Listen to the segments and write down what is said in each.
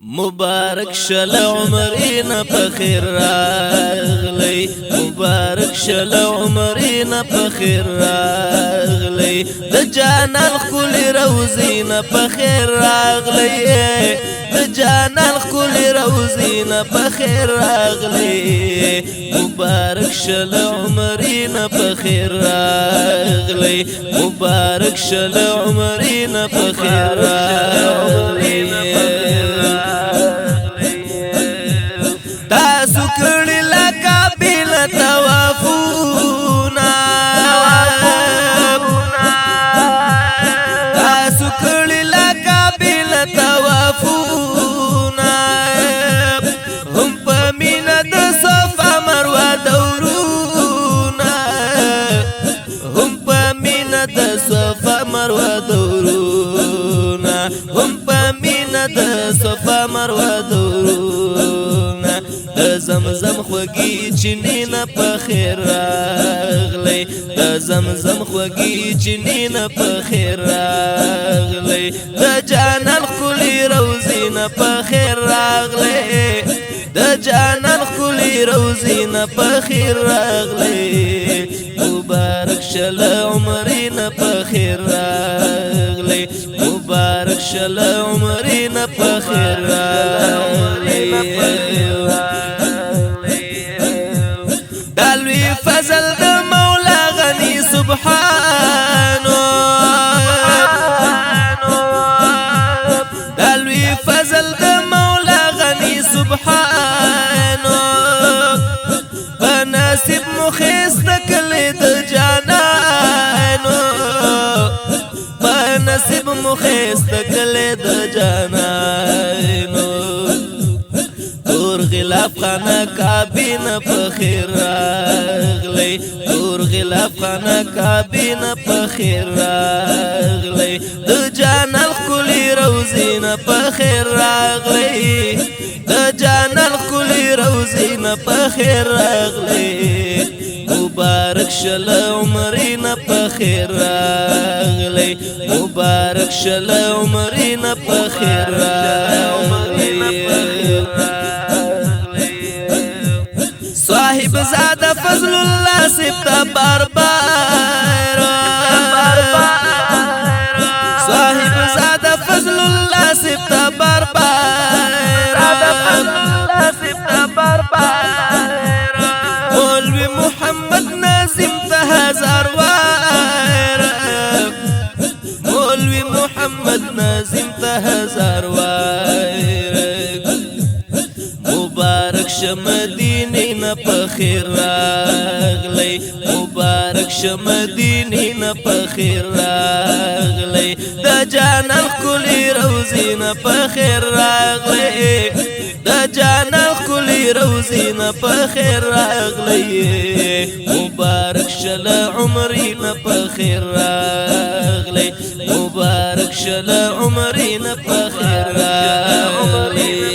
مبارک شل عمرنا بخیر راغلی مبارک شل عمرنا بخیر راغلی د جانان خل روزینا بخیر راغلی د جانان خل روزینا بخیر راغلی مبارک شل عمرنا بخیر راغلی مبارک شل عمرنا بخیر راغلی تاسو کړي لکه بل توافونا تاسو کړي لکه بل توافونا هم په مینا د صفا مروه دورونا هم په مینا د صفا مروه دورونا هم په مینا د صفا مروه دورونا زمزم خوږی چینه په خیر راغلی د زمزم خوږی چینه په خیر راغلی د جانان خلی روزینه په خیر راغلی د جانان خلی روزینه په خیر راغلی مبارک شل عمرنا په خیر راغلی مبارک شل عمرنا په خیر راغلی دالوی فضل د مولا غنی سبحانو دالوی فضل د مولا غنی سبحانو بناسب مخیست کلی د جانانو بناسب مخیست کلی د جانانو غلاف خانه کابینه په خیر راغلی تور غلاف خانه کابینه په خیر راغلی د جانان خلی روزینه په خیر راغلی د جانان خلی روزینه په خیر راغلی مبارک شل عمرنا په خیر راغلی مبارک شل عمرنا په خیر راغلی صاحب زاده فضل الله سبت باربار صاحب زاده فضل الله سبت باربار مولوی محمد نازم ته هزار وار مولوی محمد نازم ته هزار وار مبارک شمدینه نه په خیر راغلی مبارک شمدینه نه په خیر راغلی د جانان خلی روزینه په خیر راغلی د جانان خلی روزینه په خیر راغلی مبارک شل عمرنا په خیر راغلی مبارک شل عمرنا په خیر راغلی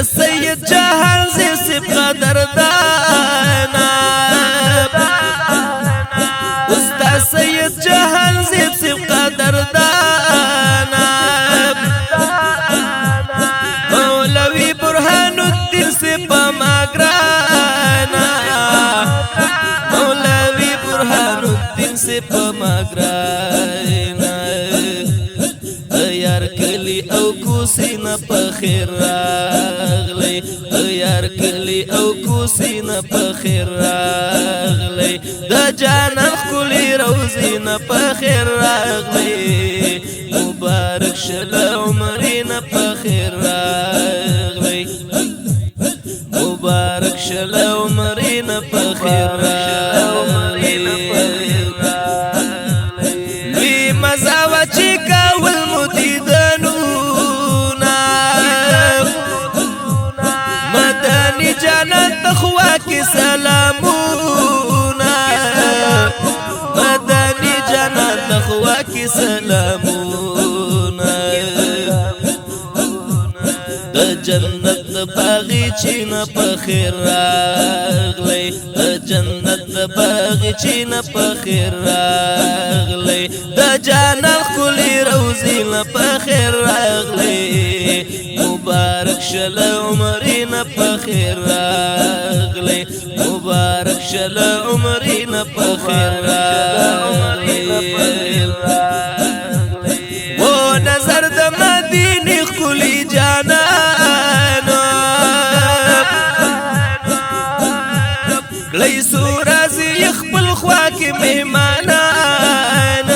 سید جهان زیب قدردانا استاد سید جهان زیب قدردانا مولوی برهان الدین سیب ماگرانا مولوی برهان الدین سیب ماگرانا یار کلی او کوسینا په خیر راغلی یار کلی او کوسینا په خیر راغلی د جانان خلی روزینا په خیر راغلی مبارک شل عمرنا په خیر راغلی مبارک شل عمرنا په خیر راغلی وی مزاوا چې کول جنت خوا کی سلامونا مدنی جنت خوا کی سلامونا د جنت باغچین په خیر راغلی جنت باغچین په خیر راغلی د جانان کلی روزین په خیر راغلی مبارک شل عمرین په خیر راغلی مبارک شل عمرین په خیر راغلی و نظر د مدینه کلی جانان کلی سورازی خپل خوا کې مهمانان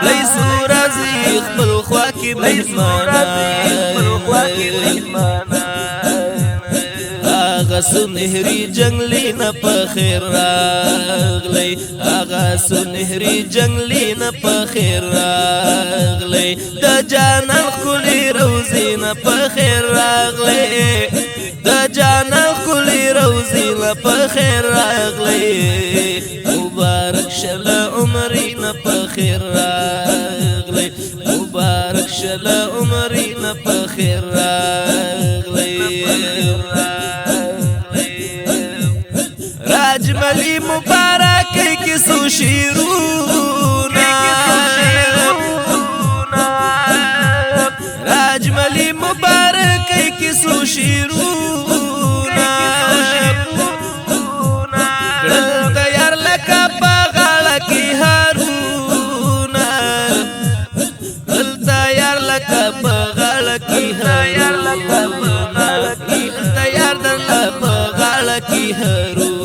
کلی سورازی خپل خوا کې مهمانان آغا سنهری جنگلی نا پا خیر راغلی آغا سنهری جنگلی نا پا خیر راغلی دا جانان کلی روزی نا پا خیر راغلی دا جانان کلی روزی نا پا خیر راغلی مبارک شل عمری نا پا خیر راغلی مبارک شل عمری نا پا خیر راغلی راجملی مبارک کسو شیرونا راجملی مبارک کسو شیرونا کرل تیار لکا پاغالا کی هارونا کرل تیار لکا پاغالا کی هارونا تیار در لپاغالا کی هارونا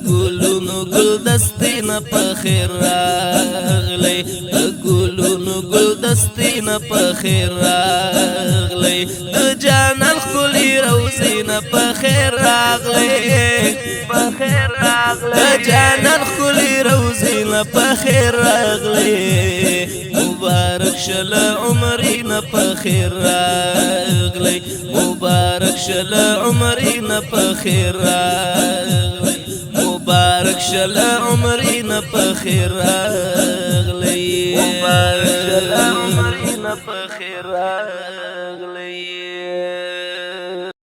گلونو گلدستین په خیر راغلی گلونو گلدستین په خیر راغلی د جانان ښکلي روزین په خیر راغلی د جانان ښکلي روزین په خیر راغلی مبارک شل عمرین په خیر راغلی مبارک شل عمرین په خیر راغلی مبارک شل عمرین په خیر راغلی مبارک شل عمرین په خیر راغلی